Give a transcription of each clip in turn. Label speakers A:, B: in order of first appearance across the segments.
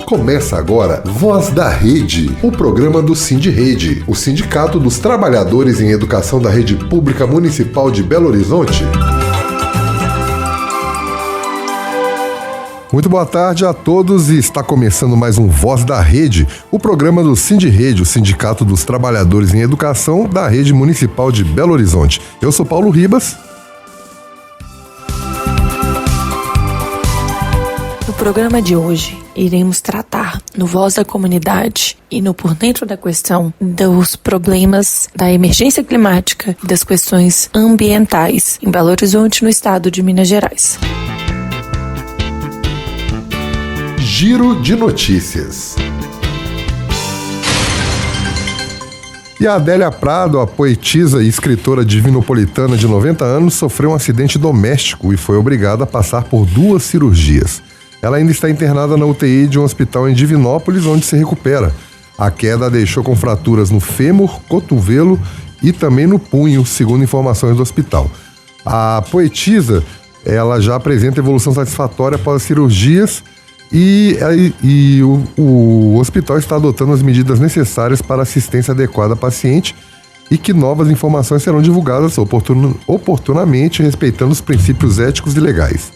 A: Começa agora Voz da Rede, o programa do Sindirrede, o Sindicato dos Trabalhadores em Educação da Rede Pública Municipal de Belo Horizonte. Muito boa tarde a todos e está começando mais um Voz da Rede, o programa do Sindirrede, o Sindicato dos Trabalhadores em Educação da Rede Municipal de Belo Horizonte. Eu sou Paulo Ribas.
B: No programa de hoje, iremos tratar no Voz da Comunidade e no Por Dentro da Questão dos problemas da emergência climática e das questões ambientais em Belo Horizonte, no estado de Minas Gerais.
A: Giro de notícias. E a Adélia Prado, a poetisa e escritora divinopolitana de 90 anos, sofreu um acidente doméstico e foi obrigada a passar por 2 cirurgias. Ela ainda está internada na UTI de um hospital em Divinópolis, onde se recupera. A queda a deixou com fraturas no fêmur, cotovelo e também no punho, segundo informações do hospital. A poetisa, ela já apresenta evolução satisfatória após as cirurgias e o hospital está adotando as medidas necessárias para assistência adequada à paciente e que novas informações serão divulgadas oportunamente, respeitando os princípios éticos e legais.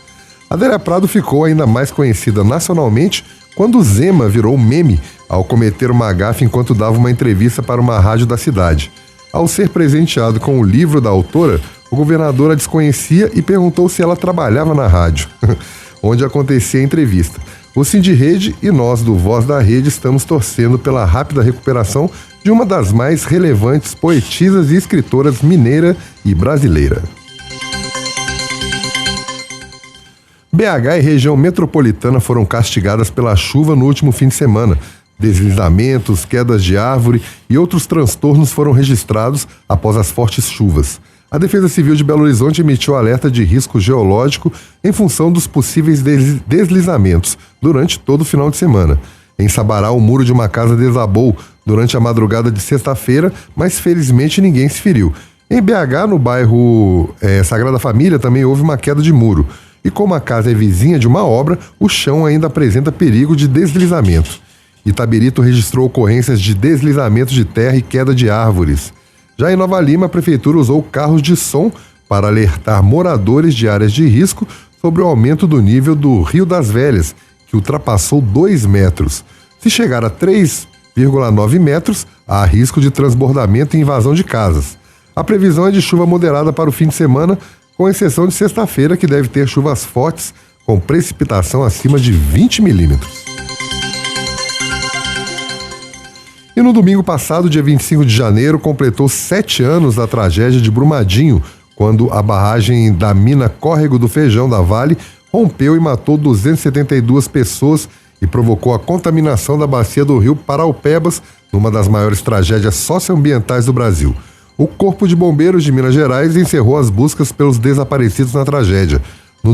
A: Adélia Prado ficou ainda mais conhecida nacionalmente quando Zema virou meme ao cometer uma gafe enquanto dava uma entrevista para uma rádio da cidade. Ao ser presenteado com o livro da autora, o governador a desconhecia e perguntou se ela trabalhava na rádio, onde acontecia a entrevista. O Sindirrede e nós do Voz da Rede estamos torcendo pela rápida recuperação de uma das mais relevantes poetisas e escritoras mineira e brasileira. BH e região metropolitana foram castigadas pela chuva no último fim de semana. Deslizamentos, quedas de árvore e outros transtornos foram registrados após as fortes chuvas. A Defesa Civil de Belo Horizonte emitiu alerta de risco geológico em função dos possíveis deslizamentos durante todo o final de semana. Em Sabará, o muro de uma casa desabou durante a madrugada de sexta-feira, mas felizmente ninguém se feriu. Em BH, no bairro Sagrada Família, também houve uma queda de muro. E como a casa é vizinha de uma obra, o chão ainda apresenta perigo de deslizamento. Itabirito registrou ocorrências de deslizamento de terra e queda de árvores. Já em Nova Lima, a prefeitura usou carros de som para alertar moradores de áreas de risco sobre o aumento do nível do Rio das Velhas, que ultrapassou 2 metros. Se chegar a 3,9 metros, há risco de transbordamento e invasão de casas. A previsão é de chuva moderada para o fim de semana, com exceção de sexta-feira, que deve ter chuvas fortes, com precipitação acima de 20 milímetros. E no domingo passado, dia 25 de janeiro, completou 7 anos da tragédia de Brumadinho, quando a barragem da mina Córrego do Feijão da Vale rompeu e matou 272 pessoas e provocou a contaminação da bacia do rio Paraupebas, numa das maiores tragédias socioambientais do Brasil. O Corpo de Bombeiros de Minas Gerais encerrou as buscas pelos desaparecidos na tragédia. No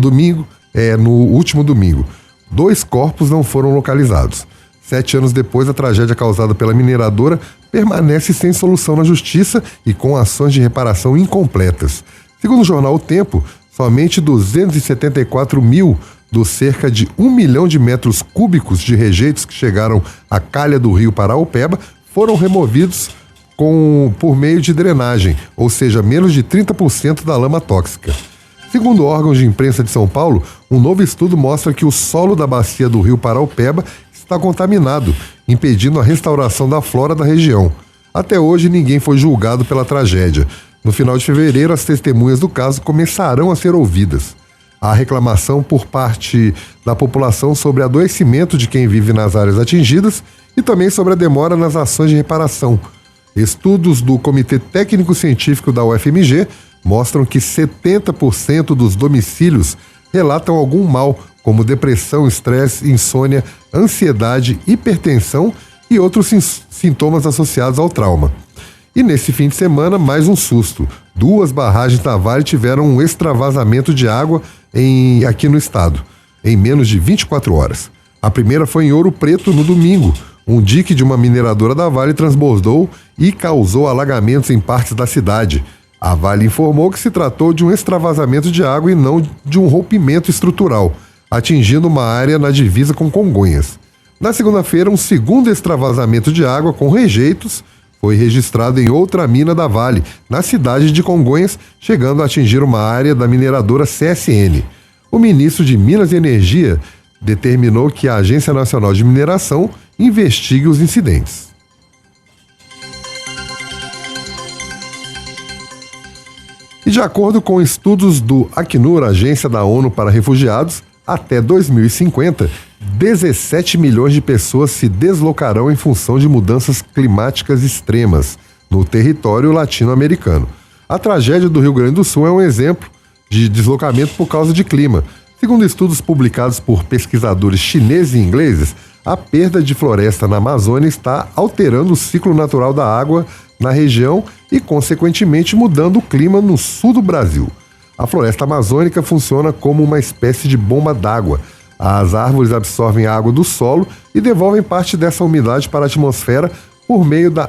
A: último domingo, 2 corpos não foram localizados. 7 anos depois, a tragédia causada pela mineradora permanece sem solução na justiça e com ações de reparação incompletas. Segundo o jornal O Tempo, somente 274 mil dos cerca de 1 milhão de metros cúbicos de rejeitos que chegaram à calha do rio Paraupeba foram removidos por meio de drenagem, ou seja, menos de 30% da lama tóxica. Segundo órgãos de imprensa de São Paulo, um novo estudo mostra que o solo da bacia do rio Paraupeba está contaminado, impedindo a restauração da flora da região. Até hoje, ninguém foi julgado pela tragédia. No final de fevereiro, as testemunhas do caso começarão a ser ouvidas. Há reclamação por parte da população sobre adoecimento de quem vive nas áreas atingidas e também sobre a demora nas ações de reparação. Estudos do Comitê Técnico Científico da UFMG mostram que 70% dos domicílios relatam algum mal, como depressão, estresse, insônia, ansiedade, hipertensão e outros sintomas associados ao trauma. E nesse fim de semana, mais um susto. 2 barragens da Vale tiveram um extravasamento de água aqui no estado, em menos de 24 horas. A primeira foi em Ouro Preto, no domingo. Um dique de uma mineradora da Vale transbordou e causou alagamentos em partes da cidade. A Vale informou que se tratou de um extravasamento de água e não de um rompimento estrutural, atingindo uma área na divisa com Congonhas. Na segunda-feira, um segundo extravasamento de água com rejeitos foi registrado em outra mina da Vale, na cidade de Congonhas, chegando a atingir uma área da mineradora CSN. O ministro de Minas e Energia determinou que a Agência Nacional de Mineração investigue os incidentes. E de acordo com estudos do Acnur, Agência da ONU para Refugiados, até 2050, 17 milhões de pessoas se deslocarão em função de mudanças climáticas extremas no território latino-americano. A tragédia do Rio Grande do Sul é um exemplo de deslocamento por causa de clima. Segundo estudos publicados por pesquisadores chineses e ingleses, a perda de floresta na Amazônia está alterando o ciclo natural da água na região e, consequentemente, mudando o clima no sul do Brasil. A floresta amazônica funciona como uma espécie de bomba d'água. As árvores absorvem a água do solo e devolvem parte dessa umidade para a atmosfera por meio da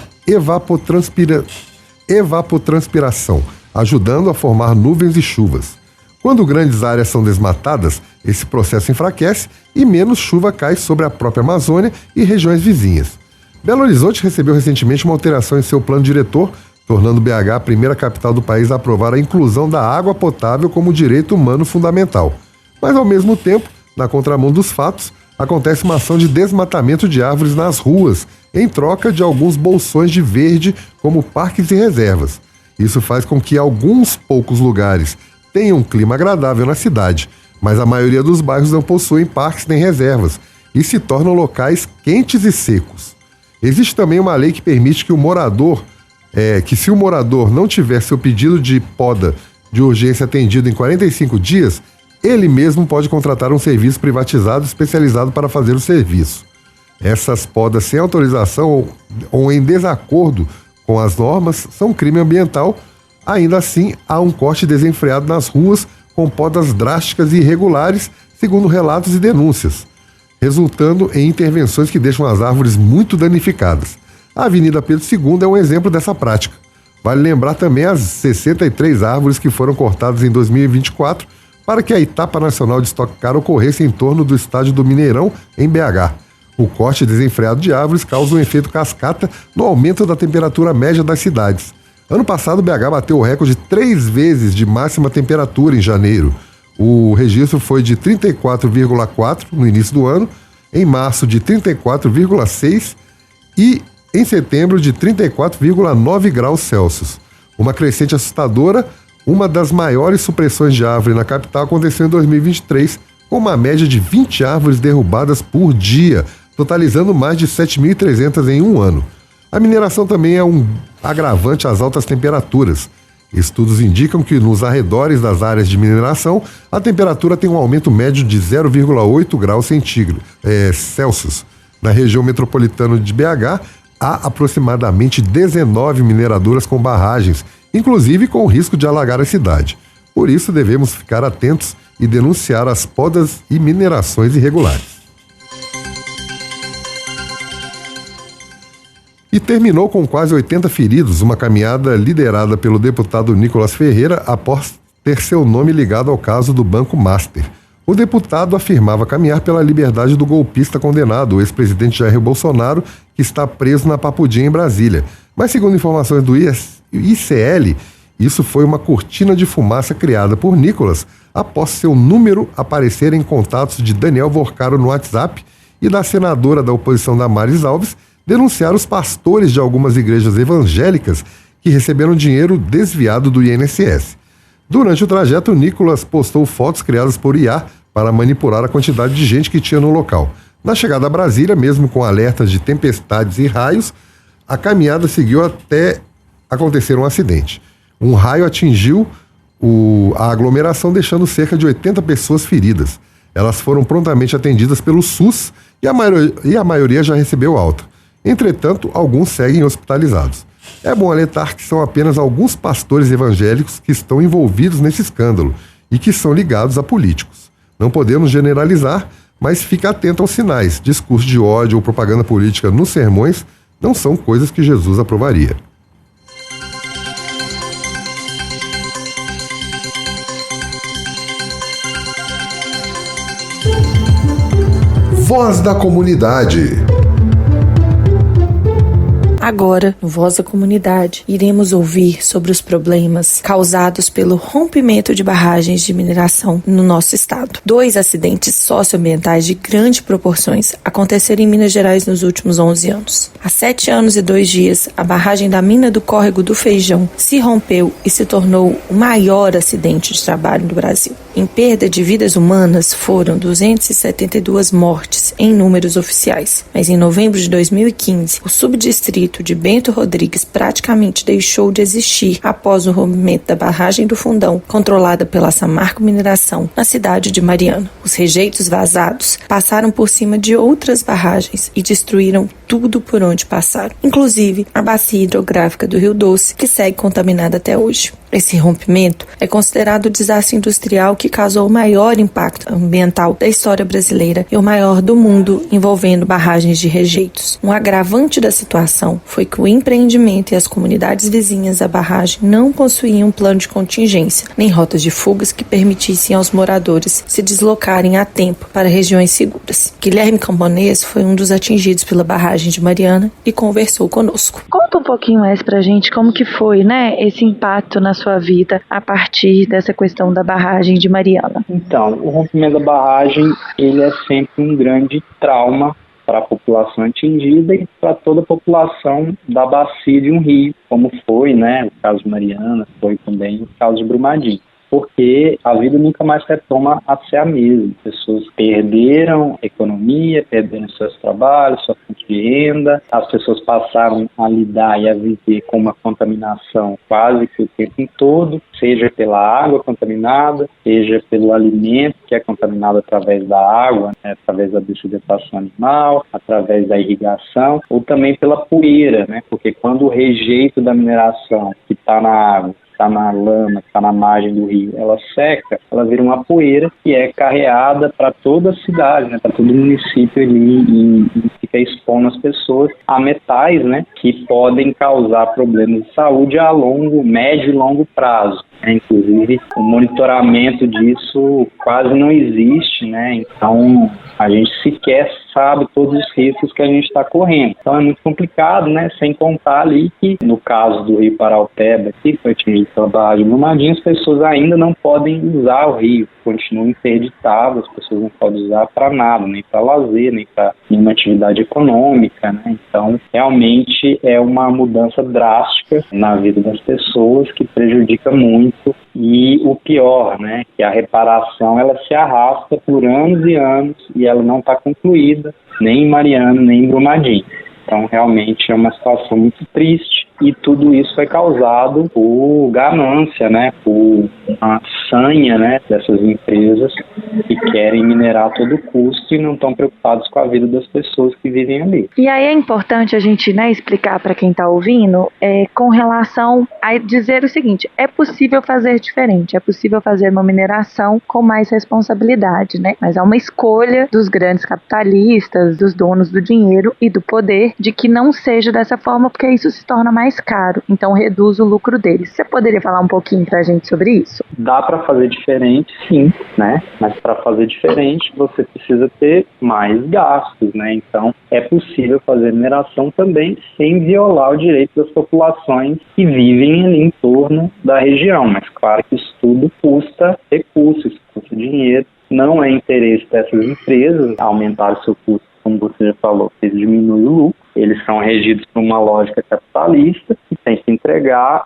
A: evapotranspiração, ajudando a formar nuvens e chuvas. Quando grandes áreas são desmatadas, esse processo enfraquece e menos chuva cai sobre a própria Amazônia e regiões vizinhas. Belo Horizonte recebeu recentemente uma alteração em seu plano diretor, tornando BH a primeira capital do país a aprovar a inclusão da água potável como direito humano fundamental. Mas, ao mesmo tempo, na contramão dos fatos, acontece uma ação de desmatamento de árvores nas ruas, em troca de alguns bolsões de verde como parques e reservas. Isso faz com que alguns poucos lugares tenham um clima agradável na cidade, mas a maioria dos bairros não possuem parques nem reservas e se tornam locais quentes e secos. Existe também uma lei que permite que se o morador não tiver seu pedido de poda de urgência atendido em 45 dias, ele mesmo pode contratar um serviço privatizado especializado para fazer o serviço. Essas podas sem autorização ou em desacordo com as normas são crime ambiental. Ainda assim, há um corte desenfreado nas ruas com podas drásticas e irregulares, segundo relatos e denúncias, resultando em intervenções que deixam as árvores muito danificadas. A Avenida Pedro II é um exemplo dessa prática. Vale lembrar também as 63 árvores que foram cortadas em 2024 para que a etapa nacional de Stock Car ocorresse em torno do estádio do Mineirão, em BH. O corte desenfreado de árvores causa um efeito cascata no aumento da temperatura média das cidades. Ano passado, BH bateu o recorde 3 vezes de máxima temperatura em janeiro. O registro foi de 34,4 no início do ano, em março de 34,6 e em setembro de 34,9 graus Celsius. Uma crescente assustadora. Uma das maiores supressões de árvore na capital aconteceu em 2023, com uma média de 20 árvores derrubadas por dia, totalizando mais de 7.300 em um ano. A mineração também é um agravante às altas temperaturas. Estudos indicam que nos arredores das áreas de mineração, a temperatura tem um aumento médio de 0,8 graus Celsius. Na região metropolitana de BH, há aproximadamente 19 mineradoras com barragens, inclusive com o risco de alagar a cidade. Por isso, devemos ficar atentos e denunciar as podas e minerações irregulares. E terminou com quase 80 feridos, uma caminhada liderada pelo deputado Nicolas Ferreira após ter seu nome ligado ao caso do Banco Master. O deputado afirmava caminhar pela liberdade do golpista condenado, o ex-presidente Jair Bolsonaro, que está preso na Papudinha, em Brasília. Mas, segundo informações do ICL, isso foi uma cortina de fumaça criada por Nicolas após seu número aparecer em contatos de Daniel Vorcaro no WhatsApp e da senadora da oposição Damares Alves denunciar os pastores de algumas igrejas evangélicas que receberam dinheiro desviado do INSS. Durante o trajeto, Nicolas postou fotos criadas por IA para manipular a quantidade de gente que tinha no local. Na chegada a Brasília, mesmo com alertas de tempestades e raios, a caminhada seguiu até acontecer um acidente. Um raio atingiu a aglomeração, deixando cerca de 80 pessoas feridas. Elas foram prontamente atendidas pelo SUS e a maioria já recebeu alta. Entretanto, alguns seguem hospitalizados. É bom alertar que são apenas alguns pastores evangélicos que estão envolvidos nesse escândalo e que são ligados a políticos. Não podemos generalizar, mas fique atento aos sinais. Discurso de ódio ou propaganda política nos sermões não são coisas que Jesus aprovaria. Voz da Comunidade.
B: Agora, no Voz da Comunidade, iremos ouvir sobre os problemas causados pelo rompimento de barragens de mineração no nosso estado. 2 acidentes socioambientais de grandes proporções aconteceram em Minas Gerais nos últimos 11 anos. Há 7 anos e 2 dias, a barragem da mina do Córrego do Feijão se rompeu e se tornou o maior acidente de trabalho do Brasil. Em perda de vidas humanas, foram 272 mortes em números oficiais. Mas em novembro de 2015, o subdistrito de Bento Rodrigues praticamente deixou de existir após o rompimento da barragem do Fundão, controlada pela Samarco Mineração, na cidade de Mariana. Os rejeitos vazados passaram por cima de outras barragens e destruíram tudo por onde passaram, inclusive a bacia hidrográfica do Rio Doce, que segue contaminada até hoje. Esse rompimento é considerado o desastre industrial que causou o maior impacto ambiental da história brasileira e o maior do mundo, envolvendo barragens de rejeitos. Um agravante da situação foi que o empreendimento e as comunidades vizinhas à barragem não possuíam um plano de contingência, nem rotas de fugas que permitissem aos moradores se deslocarem a tempo para regiões seguras. Guilherme Camponês foi um dos atingidos pela barragem de Mariana e conversou conosco.
C: Conta um pouquinho mais pra gente como que foi, esse impacto na sua vida a partir dessa questão da barragem de Mariana.
D: Então, o rompimento da barragem, ele é sempre um grande trauma para a população atingida e para toda a população da bacia de um rio, como foi, o caso de Mariana, foi também o caso de Brumadinho. Porque a vida nunca mais retoma a ser a mesma. As pessoas perderam economia, perderam seus trabalhos, sua fonte de renda, as pessoas passaram a lidar e a viver com uma contaminação quase que o tempo todo, seja pela água contaminada, seja pelo alimento que é contaminado através da água, através da desidatação animal, através da irrigação, ou também pela poeira, porque quando o rejeito da mineração que está na água, está na lama, está na margem do rio, ela seca, ela vira uma poeira que é carreada para toda a cidade, para todo o município ali e fica expondo as pessoas a metais, que podem causar problemas de saúde a médio e longo prazo. Inclusive, o monitoramento disso quase não existe, então a gente sequer sabe todos os riscos que a gente está correndo. Então é muito complicado, sem contar ali que, no caso do Rio Paraupeba, que foi atingido pela barragem de Brumadinho, as pessoas ainda não podem usar o rio, continuam interditadas, as pessoas não podem usar para nada, nem para lazer, nem para nenhuma atividade econômica, Então, realmente é uma mudança drástica na vida das pessoas que prejudica muito. E o pior, que a reparação ela se arrasta por anos e anos e ela não está concluída, nem em Mariana, nem em Brumadinho. Então, realmente é uma situação muito triste e tudo isso foi causado por ganância, por a sanha, dessas empresas que querem minerar a todo custo e não estão preocupados com a vida das pessoas que vivem ali.
C: E aí é importante a gente explicar para quem está ouvindo com relação a dizer o seguinte: é possível fazer diferente, é possível fazer uma mineração com mais responsabilidade, mas é uma escolha dos grandes capitalistas, dos donos do dinheiro e do poder de que não seja dessa forma, porque isso se torna mais caro, então reduz o lucro deles. Você poderia falar um pouquinho pra gente sobre isso?
D: Dá para fazer diferente, sim, mas para fazer diferente você precisa ter mais gastos, Então é possível fazer mineração também sem violar o direito das populações que vivem ali em torno da região, mas claro que isso tudo custa recursos, custa dinheiro, não é interesse dessas empresas aumentar o seu custo, como você já falou, eles diminuem o lucro, eles são regidos por uma lógica capitalista e tem que entregar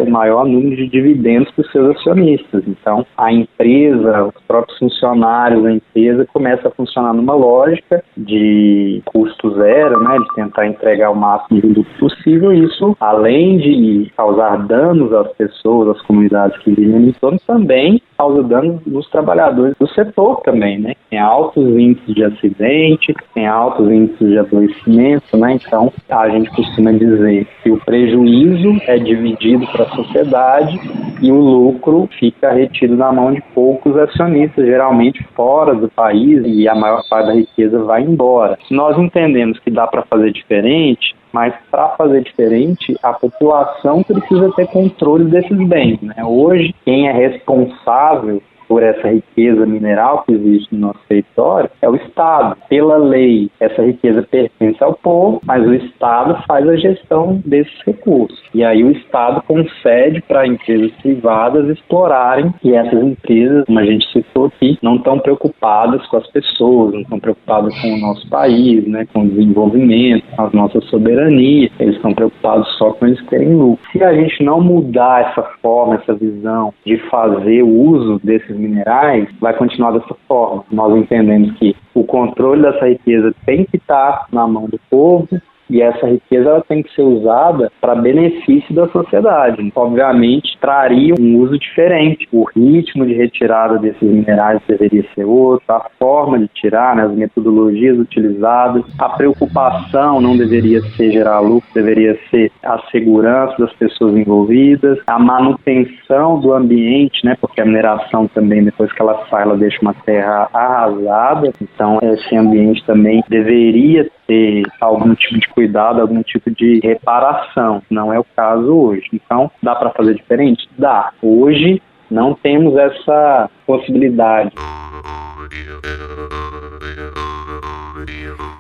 D: o maior número de dividendos para os seus acionistas. Então, a empresa, os próprios funcionários da empresa começam a funcionar numa lógica de custo zero, de tentar entregar o máximo de lucro possível. Isso, além de causar danos às pessoas, às comunidades que vivem no entorno, também causa danos nos trabalhadores do setor também, Tem altos índices de acidente, tem altos índices de adoecimento, Então, a gente costuma dizer que o prejuízo é dividido para a sociedade e o lucro fica retido na mão de poucos acionistas, geralmente fora do país, e a maior parte da riqueza vai embora. Nós entendemos que dá para fazer diferente, mas para fazer diferente, a população precisa ter controle desses bens, Hoje, quem é responsável por essa riqueza mineral que existe no nosso território é o Estado. Pela lei, essa riqueza pertence ao povo, mas o Estado faz a gestão desses recursos. E aí o Estado concede para empresas privadas explorarem, e essas empresas, como a gente citou aqui, não estão preocupadas com as pessoas, não estão preocupadas com o nosso país, né, com o desenvolvimento, com a nossa soberania, eles estão preocupados só com eles terem lucro. Se a gente não mudar essa forma, essa visão de fazer o uso desses minerais, vai continuar dessa forma. Nós entendemos que o controle dessa riqueza tem que estar na mão do povo, e essa riqueza ela tem que ser usada para benefício da sociedade. Obviamente, traria um uso diferente. O ritmo de retirada desses minerais deveria ser outro, a forma de tirar, né, as metodologias utilizadas, a preocupação não deveria ser gerar lucro, deveria ser a segurança das pessoas envolvidas, a manutenção do ambiente, né, porque a mineração também, depois que ela sai, ela deixa uma terra arrasada, então esse ambiente também deveria ter algum tipo de cuidado, algum tipo de reparação. Não é o caso hoje. Então, dá para fazer diferente? Dá. Hoje, não temos essa possibilidade.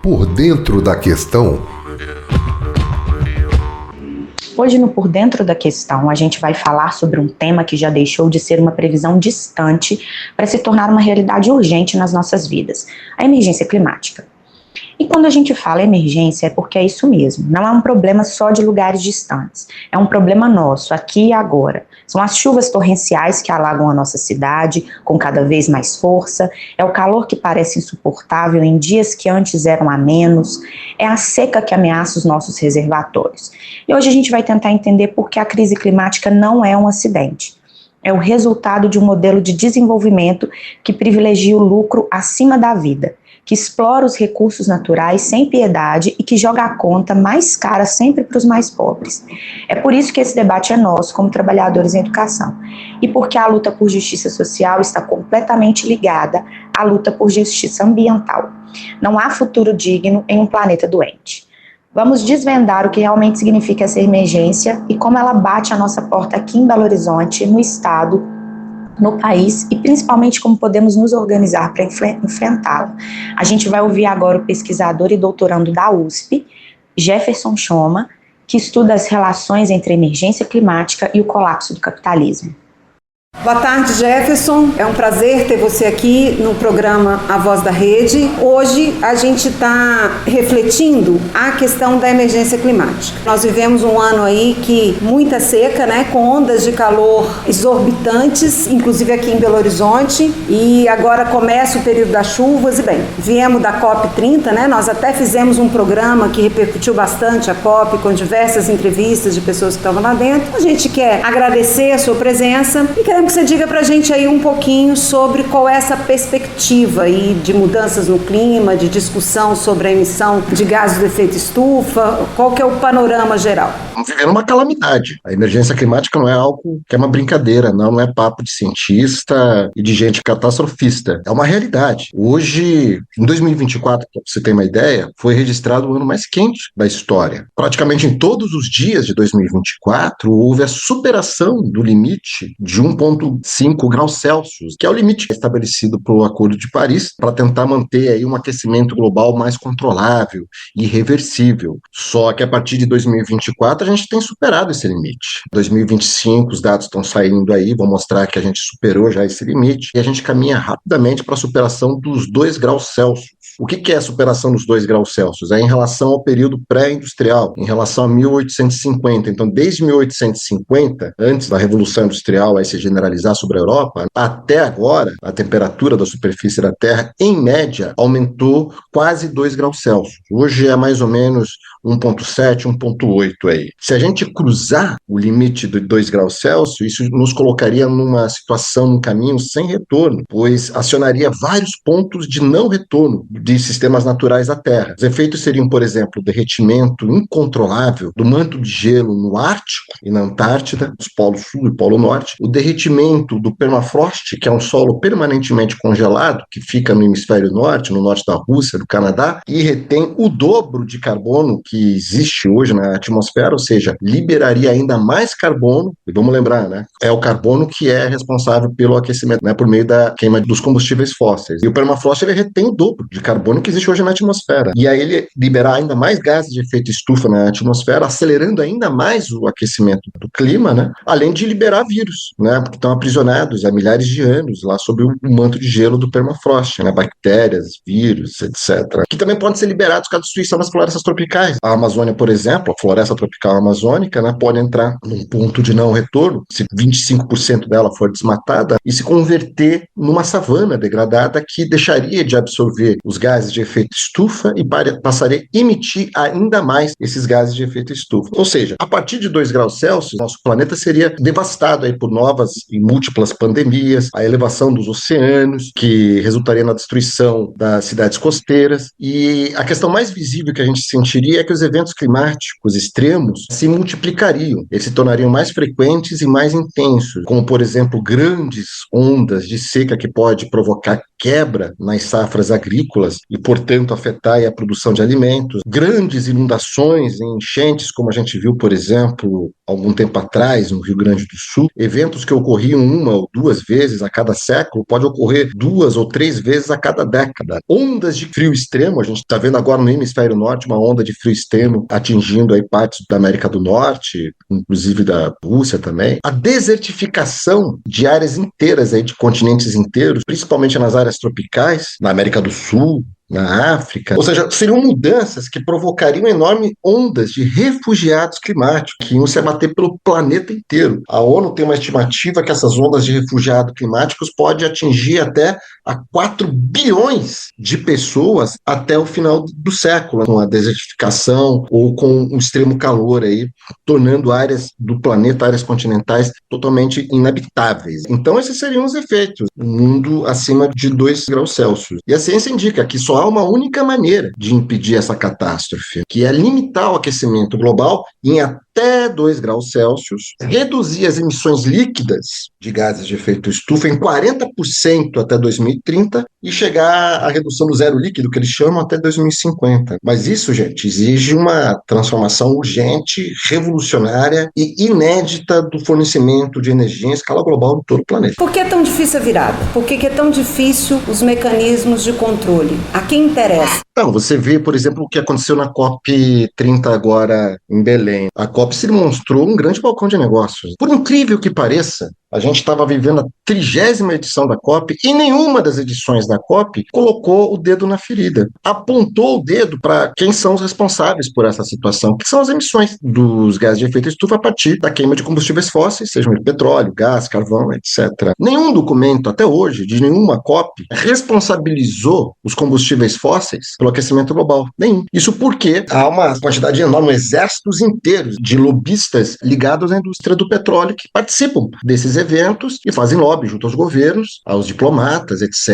A: Por dentro da questão.
E: Hoje no Por Dentro da Questão, a gente vai falar sobre um tema que já deixou de ser uma previsão distante para se tornar uma realidade urgente nas nossas vidas: a emergência climática. E quando a gente fala emergência é porque é isso mesmo, não é um problema só de lugares distantes, é um problema nosso, aqui e agora. São as chuvas torrenciais que alagam a nossa cidade com cada vez mais força, é o calor que parece insuportável em dias que antes eram amenos, é a seca que ameaça os nossos reservatórios. E hoje a gente vai tentar entender por que a crise climática não é um acidente. É o resultado de um modelo de desenvolvimento que privilegia o lucro acima da vida, que explora os recursos naturais sem piedade e que joga a conta mais cara sempre para os mais pobres. É por isso que esse debate é nosso, como trabalhadores em educação, e porque a luta por justiça social está completamente ligada à luta por justiça ambiental. Não há futuro digno em um planeta doente. Vamos desvendar o que realmente significa essa emergência e como ela bate à nossa porta aqui em Belo Horizonte, no estado, no país, e principalmente como podemos nos organizar para enfrentá-la. A gente vai ouvir agora o pesquisador e doutorando da USP, Jefferson Choma, que estuda as relações entre a emergência climática e o colapso do capitalismo.
F: Boa tarde, Jefferson. É um prazer ter você aqui no programa A Voz da Rede. Hoje a gente está refletindo a questão da emergência climática. Nós vivemos um ano aí que muita seca, né, com ondas de calor exorbitantes, inclusive aqui em Belo Horizonte, e agora começa o período das chuvas. E bem, viemos da COP30, né? Nós até fizemos um programa que repercutiu bastante a COP, com diversas entrevistas de pessoas que estavam lá dentro. A gente quer agradecer a sua presença e queremos que você diga pra gente aí um pouquinho sobre qual é essa perspectiva aí de mudanças no clima, de discussão sobre a emissão de gases do efeito estufa, qual que é o panorama geral?
G: Estamos vivendo uma calamidade. A emergência climática não é algo que é uma brincadeira, não é papo de cientista e de gente catastrofista. É uma realidade. Hoje, em 2024, para você ter uma ideia, foi registrado o ano mais quente da história. Praticamente em todos os dias de 2024, houve a superação do limite de 1,5 graus Celsius, que é o limite estabelecido pelo Acordo de Paris, para tentar manter aí um aquecimento global mais controlável e reversível. Só que a partir de 2024 a gente tem superado esse limite. 2025 os dados estão saindo aí, vão mostrar que a gente superou já esse limite e a gente caminha rapidamente para a superação dos 2 graus Celsius. O que é a superação dos 2 graus Celsius? É em relação ao período pré-industrial, em relação a 1850. Então, desde 1850, antes da Revolução Industrial aí se generalizar sobre a Europa, até agora, a temperatura da superfície da Terra, em média, aumentou quase 2 graus Celsius. Hoje é mais ou menos 1,7, 1,8 aí. Se a gente cruzar o limite de 2 graus Celsius, isso nos colocaria numa situação, num caminho sem retorno, pois acionaria vários pontos de não retorno de sistemas naturais da Terra. Os efeitos seriam, por exemplo, o derretimento incontrolável do manto de gelo no Ártico e na Antártida, os polos sul e polo norte, o derretimento do permafrost, que é um solo permanentemente congelado, que fica no hemisfério norte, no norte da Rússia, do Canadá, e retém o dobro de carbono que existe hoje na atmosfera, ou seja, liberaria ainda mais carbono, e vamos lembrar, né? É o carbono que é responsável pelo aquecimento, né? Por meio da queima dos combustíveis fósseis. E o permafrost, ele retém o dobro de carbono que existe hoje na atmosfera. E aí ele liberar ainda mais gases de efeito estufa na atmosfera, acelerando ainda mais o aquecimento do clima, né? Além de liberar vírus, né? Porque estão aprisionados há milhares de anos lá sob o manto de gelo do permafrost, né? Bactérias, vírus, etc. Que também podem ser liberados com a destruição das florestas tropicais. A Amazônia, por exemplo, a floresta tropical amazônica, né? Pode entrar num ponto de não retorno, se 25% dela for desmatada, e se converter numa savana degradada que deixaria de absorver os gases de efeito estufa e passaria a emitir ainda mais esses gases de efeito estufa. Ou seja, a partir de 2 graus Celsius, nosso planeta seria devastado aí por novas e múltiplas pandemias, a elevação dos oceanos, que resultaria na destruição das cidades costeiras, e a questão mais visível que a gente sentiria é que os eventos climáticos extremos se multiplicariam, eles se tornariam mais frequentes e mais intensos, como, por exemplo, grandes ondas de seca que pode provocar quebra nas safras agrícolas e, portanto, afetar a produção de alimentos, grandes inundações e enchentes, como a gente viu, por exemplo, algum tempo atrás, no Rio Grande do Sul, eventos que ocorriam 1 ou 2 vezes a cada século, pode ocorrer 2 ou 3 vezes a cada década. Ondas de frio extremo, a gente está vendo agora no hemisfério norte uma onda de frio extremo atingindo aí partes da América do Norte, inclusive da Rússia também. A desertificação de áreas inteiras, aí, de continentes inteiros, principalmente nas áreas tropicais, na América do Sul, na África. Ou seja, seriam mudanças que provocariam enormes ondas de refugiados climáticos que iam se abater pelo planeta inteiro. A ONU tem uma estimativa que essas ondas de refugiados climáticos podem atingir até a 4 bilhões de pessoas até o final do século, com a desertificação ou com o extremo calor aí, tornando áreas do planeta, áreas continentais, totalmente inabitáveis. Então, esses seriam os efeitos do mundo acima de 2 graus Celsius. E a ciência indica que só há uma única maneira de impedir essa catástrofe, que é limitar o aquecimento global em até 2 graus Celsius, reduzir as emissões líquidas de gases de efeito estufa em 40% até 2030 e chegar à redução do zero líquido, que eles chamam, até 2050. Mas isso, gente, exige uma transformação urgente, revolucionária e inédita do fornecimento de energia em escala global em todo o planeta.
F: Por que é tão difícil a virada? Por que é tão difícil os mecanismos de controle? A quem interessa?
G: Então, você vê, por exemplo, o que aconteceu na COP30 agora em Belém. A COP se demonstrou um grande balcão de negócios. Por incrível que pareça, a gente estava vivendo a 30ª edição da COP e nenhuma das edições da COP colocou o dedo na ferida. Apontou o dedo para quem são os responsáveis por essa situação, que são as emissões dos gases de efeito estufa a partir da queima de combustíveis fósseis, sejam de petróleo, gás, carvão, etc. Nenhum documento, até hoje, de nenhuma COP, responsabilizou os combustíveis fósseis pelo aquecimento global. Nenhum. Isso porque há uma quantidade enorme, exércitos inteiros de lobistas ligados à indústria do petróleo que participam desses eventos e fazem lobby junto aos governos, aos diplomatas, etc.,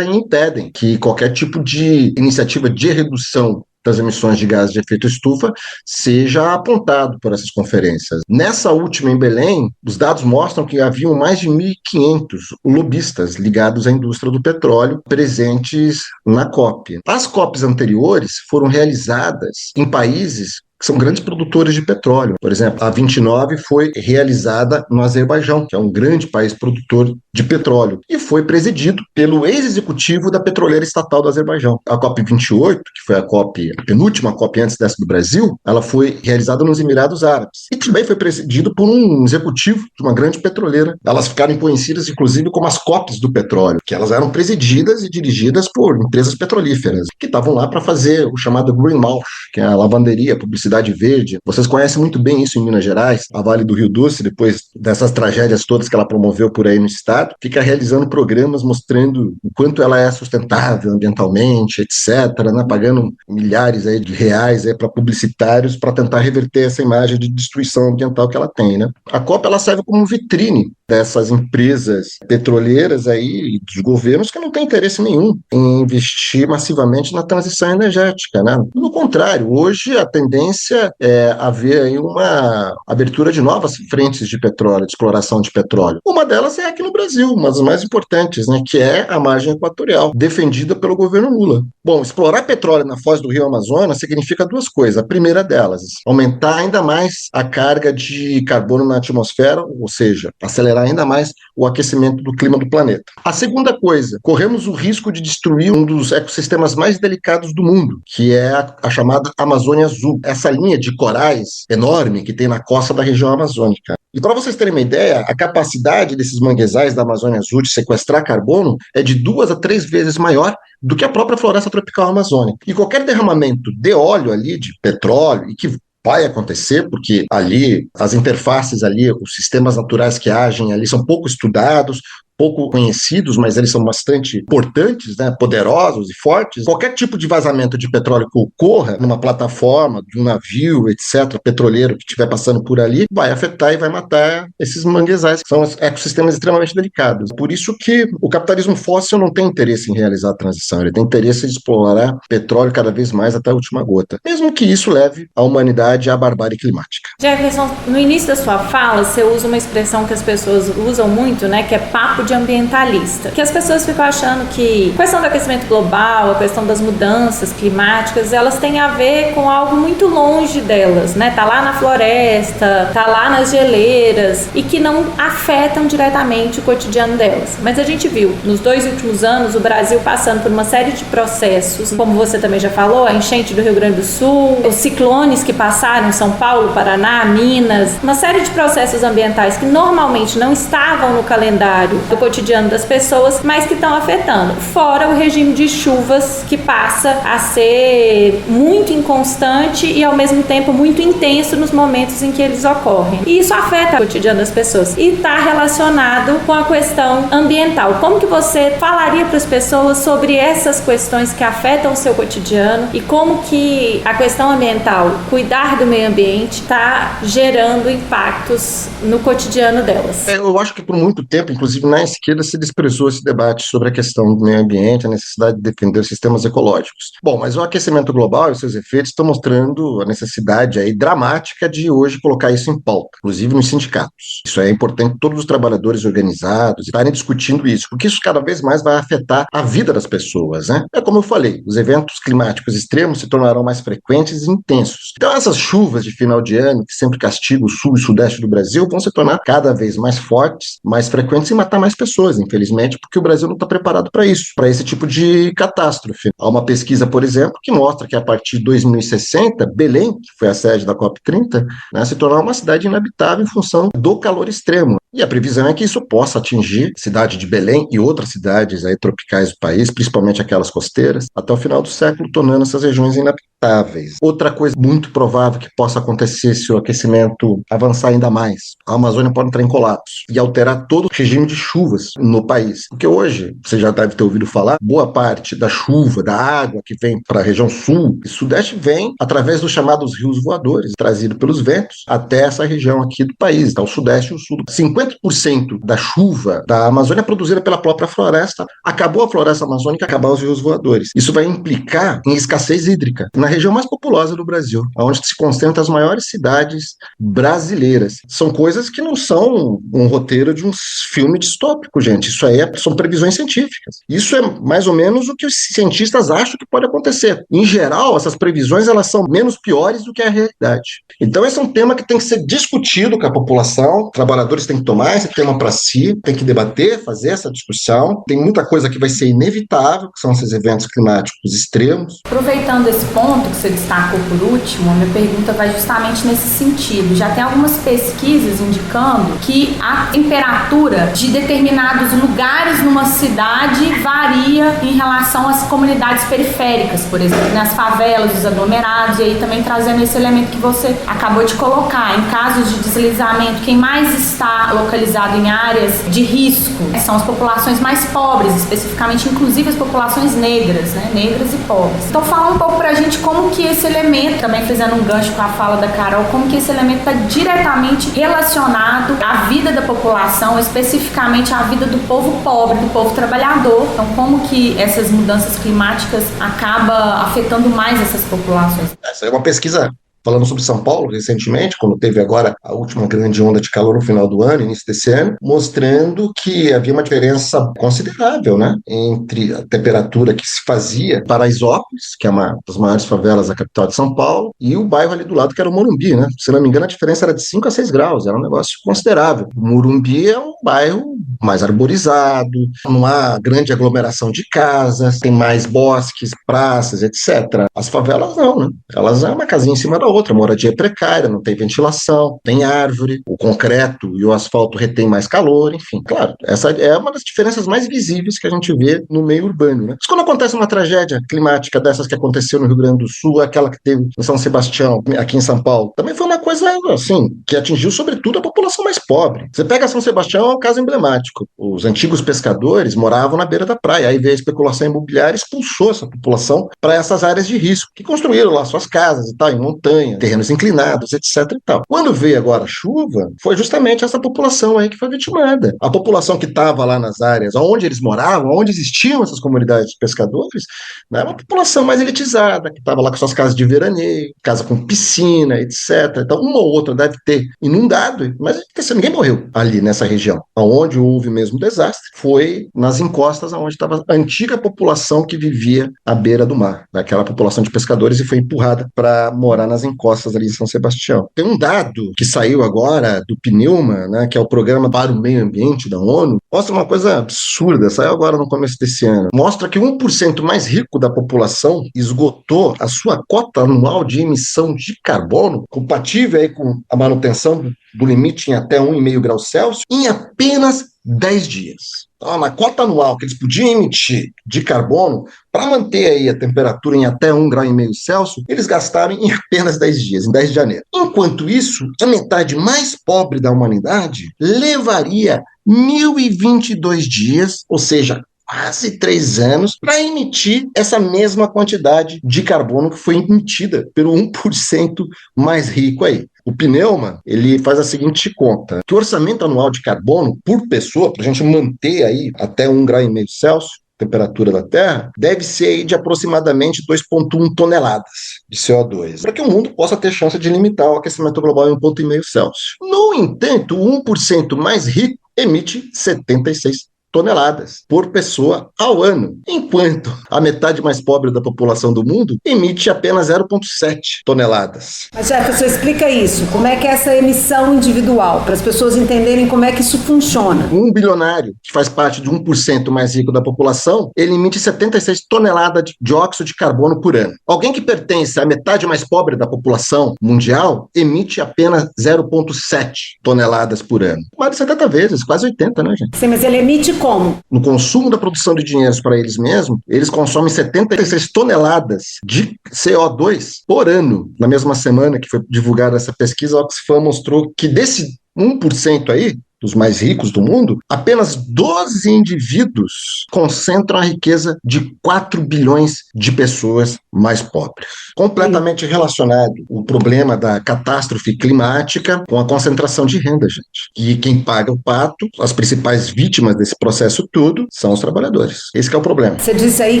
G: e impedem que qualquer tipo de iniciativa de redução das emissões de gases de efeito estufa seja apontado por essas conferências. Nessa última em Belém, os dados mostram que haviam mais de 1.500 lobistas ligados à indústria do petróleo presentes na COP. As COPs anteriores foram realizadas em países que são grandes produtores de petróleo. Por exemplo, a 29 foi realizada no Azerbaijão, que é um grande país produtor de petróleo, e foi presidido pelo ex-executivo da petroleira estatal do Azerbaijão. A COP28, que foi a penúltima COP antes dessa do Brasil, ela foi realizada nos Emirados Árabes, e também foi presidido por um executivo de uma grande petroleira. Elas ficaram conhecidas, inclusive, como as COPs do petróleo, que elas eram presididas e dirigidas por empresas petrolíferas, que estavam lá para fazer o chamado greenwash, que é a lavanderia, a publicidade verde. Vocês conhecem muito bem isso em Minas Gerais. A Vale do Rio Doce, depois dessas tragédias todas que ela promoveu por aí no estado, fica realizando programas mostrando o quanto ela é sustentável ambientalmente, etc., né? Pagando milhares aí de reais para publicitários para tentar reverter essa imagem de destruição ambiental que ela tem, né? A COP ela serve como vitrine dessas empresas petroleiras aí, dos governos, que não têm interesse nenhum em investir massivamente na transição energética, né? No contrário, hoje a tendência é haver aí uma abertura de novas frentes de petróleo, de exploração de petróleo. Uma delas é aqui no Brasil, uma das mais importantes, né, que é a margem equatorial, defendida pelo governo Lula. Bom, explorar petróleo na foz do Rio Amazonas significa duas coisas. A primeira delas, aumentar ainda mais a carga de carbono na atmosfera, ou seja, acelerar ainda mais o aquecimento do clima do planeta. A segunda coisa, corremos o risco de destruir um dos ecossistemas mais delicados do mundo, que é a chamada Amazônia Azul, essa linha de corais enorme que tem na costa da região amazônica. E para vocês terem uma ideia, a capacidade desses manguezais da Amazônia Azul de sequestrar carbono é de 2 a 3 vezes maior do que a própria floresta tropical amazônica. E qualquer derramamento de óleo ali, de petróleo, e que vai acontecer, porque ali, as interfaces ali, os sistemas naturais que agem ali são pouco estudados, pouco conhecidos, mas eles são bastante importantes, né, poderosos e fortes. Qualquer tipo de vazamento de petróleo que ocorra numa plataforma, de um navio, etc., petroleiro que estiver passando por ali, vai afetar e vai matar esses manguezais, que são ecossistemas extremamente delicados. Por isso que o capitalismo fóssil não tem interesse em realizar a transição, ele tem interesse em explorar petróleo cada vez mais até a última gota, mesmo que isso leve a humanidade à barbárie climática.
H: Jefferson, no início da sua fala, você usa uma expressão que as pessoas usam muito, né, que é papo de ambientalista, que as pessoas ficam achando que a questão do aquecimento global, a questão das mudanças climáticas, elas têm a ver com algo muito longe delas, né? Tá lá na floresta, tá lá nas geleiras, e que não afetam diretamente o cotidiano delas. Mas a gente viu, nos 2 últimos anos, o Brasil passando por uma série de processos, como você também já falou, a enchente do Rio Grande do Sul, os ciclones que passaram em São Paulo, Paraná, Minas, uma série de processos ambientais que normalmente não estavam no calendário do cotidiano das pessoas, mas que estão afetando. Fora o regime de chuvas, que passa a ser muito inconstante e ao mesmo tempo muito intenso nos momentos em que eles ocorrem. E isso afeta o cotidiano das pessoas e está relacionado com a questão ambiental. Como que você falaria para as pessoas sobre essas questões que afetam o seu cotidiano e como que a questão ambiental, cuidar do meio ambiente, está gerando impactos no cotidiano delas?
G: Eu acho que por muito tempo, inclusive na esquerda, se desprezou esse debate sobre a questão do meio ambiente, a necessidade de defender os sistemas ecológicos. Bom, mas o aquecimento global e seus efeitos estão mostrando a necessidade aí dramática de hoje colocar isso em pauta, inclusive nos sindicatos. Isso é importante, todos os trabalhadores organizados estarem discutindo isso, porque isso cada vez mais vai afetar a vida das pessoas, né? É como eu falei, os eventos climáticos extremos se tornarão mais frequentes e intensos. Então essas chuvas de final de ano, que sempre castigam o sul e sudeste do Brasil, vão se tornar cada vez mais fortes, mais frequentes e matar mais pessoas, infelizmente, porque o Brasil não está preparado para isso, para esse tipo de catástrofe. Há uma pesquisa, por exemplo, que mostra que a partir de 2060, Belém, que foi a sede da COP30, né, se tornará uma cidade inabitável em função do calor extremo. E a previsão é que isso possa atingir a cidade de Belém e outras cidades aí tropicais do país, principalmente aquelas costeiras, até o final do século, tornando essas regiões inabitáveis. Outra coisa muito provável que possa acontecer se o aquecimento avançar ainda mais, a Amazônia pode entrar em colapso e alterar todo o regime de chuvas no país. Porque hoje, você já deve ter ouvido falar, boa parte da chuva, da água que vem para a região sul e sudeste vem através dos chamados rios voadores, trazido pelos ventos até essa região aqui do país, tá? O sudeste e o sul. 50% da chuva da Amazônia é produzida pela própria floresta. Acabou a floresta amazônica, acabar os rios voadores. Isso vai implicar em escassez hídrica na região mais populosa do Brasil, onde se concentram as maiores cidades brasileiras. São coisas que não são um roteiro de um filme distópico, gente. Isso aí são previsões científicas. Isso é mais ou menos o que os cientistas acham que pode acontecer. Em geral, essas previsões elas são menos piores do que a realidade. Então esse é um tema que tem que ser discutido com a população, trabalhadores têm que tomar esse tema para si, tem que debater, fazer essa discussão. Tem muita coisa que vai ser inevitável, que são esses eventos climáticos extremos.
H: Aproveitando esse ponto que você destacou por último, a minha pergunta vai justamente nesse sentido. Já tem algumas pesquisas indicando que a temperatura de determinados lugares numa cidade varia em relação às comunidades periféricas, por exemplo, nas favelas, os aglomerados, e aí também trazendo esse elemento que você acabou de colocar. Em casos de deslizamento, quem mais está localizado em áreas de risco são as populações mais pobres, especificamente, inclusive as populações negras, né? Negras e pobres. Então fala um pouco pra gente como que esse elemento, também fazendo um gancho com a fala da Carol, como que esse elemento está diretamente relacionado à vida da população, especificamente à vida do povo pobre, do povo trabalhador. Então, como que essas mudanças climáticas acabam afetando mais essas populações?
G: Essa é uma pesquisa falando sobre São Paulo recentemente, quando teve agora a última grande onda de calor no final do ano, início desse ano, mostrando que havia uma diferença considerável, né, entre a temperatura que se fazia para Paraisópolis, que é uma das maiores favelas da capital de São Paulo, e o bairro ali do lado, que era o Morumbi, né? Se não me engano, a diferença era de 5 a 6 graus, era um negócio considerável. O Morumbi é um bairro mais arborizado, não há grande aglomeração de casas, tem mais bosques, praças, etc. As favelas não, né? Elas é uma casinha em cima da outra, moradia precária, não tem ventilação, tem árvore, o concreto e o asfalto retém mais calor, enfim. Claro, essa é uma das diferenças mais visíveis que a gente vê no meio urbano, né? Mas quando acontece uma tragédia climática dessas que aconteceu no Rio Grande do Sul, aquela que teve em São Sebastião, aqui em São Paulo, também foi uma coisa, assim, que atingiu sobretudo a população mais pobre. Você pega São Sebastião, é um caso emblemático. Os antigos pescadores moravam na beira da praia, aí veio a especulação imobiliária e expulsou essa população para essas áreas de risco, que construíram lá suas casas e tal, em montanha, terrenos inclinados, etc. e tal. Quando veio agora a chuva, foi justamente essa população aí que foi vitimada. A população que estava lá nas áreas onde eles moravam, onde existiam essas comunidades de pescadores, né, uma população mais elitizada, que estava lá com suas casas de veraneio, casa com piscina, etc. Então, uma ou outra deve ter inundado, mas ninguém morreu ali nessa região. Onde houve mesmo desastre foi nas encostas onde estava a antiga população que vivia à beira do mar, daquela população de pescadores, e foi empurrada para morar nas encostas ali em São Sebastião. Tem um dado que saiu agora do PNUMA, né, que é o Programa para o Meio Ambiente da ONU, mostra uma coisa absurda, saiu agora no começo desse ano. Mostra que 1% mais rico da população esgotou a sua cota anual de emissão de carbono, compatível aí com a manutenção do limite em até 1,5 graus Celsius, em apenas 10 dias. Então, na cota anual que eles podiam emitir de carbono, para manter aí a temperatura em até 1,5 grau Celsius, eles gastaram em apenas 10 dias, em 10 de janeiro. Enquanto isso, a metade mais pobre da humanidade levaria 1.022 dias, ou seja, quase 3 anos, para emitir essa mesma quantidade de carbono que foi emitida pelo 1% mais rico aí. O PNUMA, ele faz a seguinte conta, que o orçamento anual de carbono por pessoa, para a gente manter aí até 1,5 grau Celsius, temperatura da Terra, deve ser aí de aproximadamente 2,1 toneladas de CO2, para que o mundo possa ter chance de limitar o aquecimento global em 1,5 Celsius. No entanto, o 1% mais rico emite 76 toneladas por pessoa ao ano, enquanto a metade mais pobre da população do mundo emite apenas 0,7 toneladas.
F: Mas Jefferson, explica isso. Como é que é essa emissão individual, para as pessoas entenderem como é que isso funciona?
G: Um bilionário, que faz parte de 1% mais rico da população, ele emite 76 toneladas de dióxido de carbono por ano. Alguém que pertence à metade mais pobre da população mundial emite apenas 0,7 toneladas por ano. Mais de 70 vezes, quase 80, né, gente?
F: Sim, mas ele emite como?
G: No consumo da produção de dinheiros para eles mesmos, eles consomem 76 toneladas de CO2 por ano. Na mesma semana que foi divulgada essa pesquisa, a Oxfam mostrou que desse 1% aí, dos mais ricos do mundo, apenas 12 indivíduos concentram a riqueza de 4 bilhões de pessoas mais pobres. Completamente relacionado o problema da catástrofe climática com a concentração de renda, gente. E quem paga o pato, as principais vítimas desse processo tudo, são os trabalhadores. Esse que é o problema.
F: Você disse aí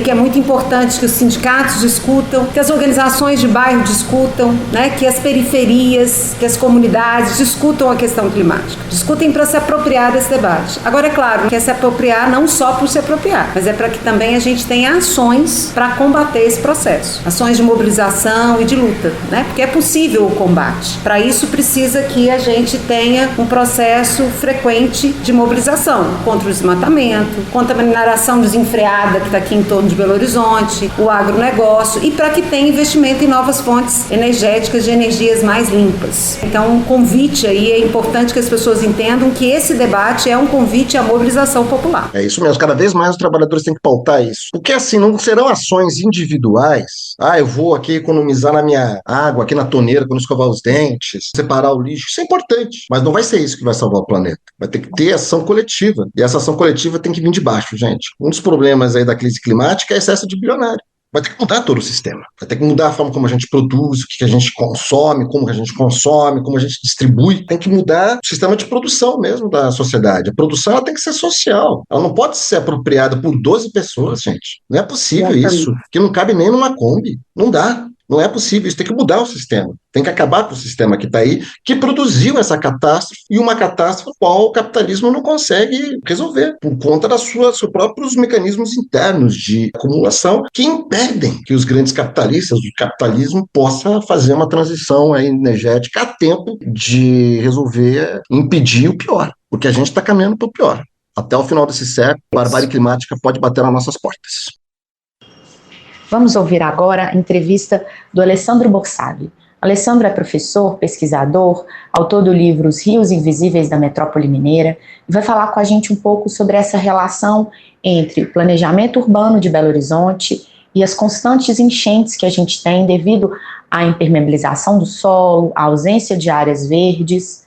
F: que é muito importante que os sindicatos discutam, que as organizações de bairro discutam, né, que as periferias, que as comunidades discutam a questão climática. Discutem para se apropriar desse debate. Agora, é claro, que é se apropriar não só por se apropriar, mas é para que também a gente tenha ações para combater esse processo. Ações de mobilização e de luta, né? Porque é possível o combate. Para isso, precisa que a gente tenha um processo frequente de mobilização contra o desmatamento, contra a mineração desenfreada que está aqui em torno de Belo Horizonte, o agronegócio, e para que tenha investimento em novas fontes energéticas de energias mais limpas. Então, um convite aí, é importante que as pessoas entendam que esse debate é um convite à mobilização popular.
G: É isso mesmo, cada vez mais os trabalhadores têm que pautar isso. Porque assim, não serão ações individuais. Eu vou aqui economizar na minha água, aqui na torneira, quando escovar os dentes, separar o lixo. Isso é importante, mas não vai ser isso que vai salvar o planeta. Vai ter que ter ação coletiva. E essa ação coletiva tem que vir de baixo, gente. Um dos problemas aí da crise climática é excesso de bilionário. vai ter que mudar todo o sistema. Vai ter que mudar a forma como a gente produz, o que a gente consome, como a gente consome, como a gente distribui. Tem que mudar o sistema de produção mesmo da sociedade. A produção ela tem que ser social. Ela não pode ser apropriada por 12 pessoas, gente. Não é possível isso. Que não cabe nem numa Kombi. Não dá. Não é possível, isso tem que mudar o sistema. Tem que acabar com o sistema que está aí, que produziu essa catástrofe, e uma catástrofe qual o capitalismo não consegue resolver, por conta dos seus próprios mecanismos internos de acumulação, que impedem que os grandes capitalistas, o capitalismo, possa fazer uma transição energética a tempo de resolver, impedir o pior, porque a gente está caminhando para o pior. Até o final desse século, a barbárie climática pode bater nas nossas portas.
E: Vamos ouvir agora a entrevista do Alessandro Borsagli. Alessandro é professor, pesquisador, autor do livro Os Rios Invisíveis da Metrópole Mineira, e vai falar com a gente um pouco sobre essa relação entre o planejamento urbano de Belo Horizonte e as constantes enchentes que a gente tem devido à impermeabilização do solo, à ausência de áreas verdes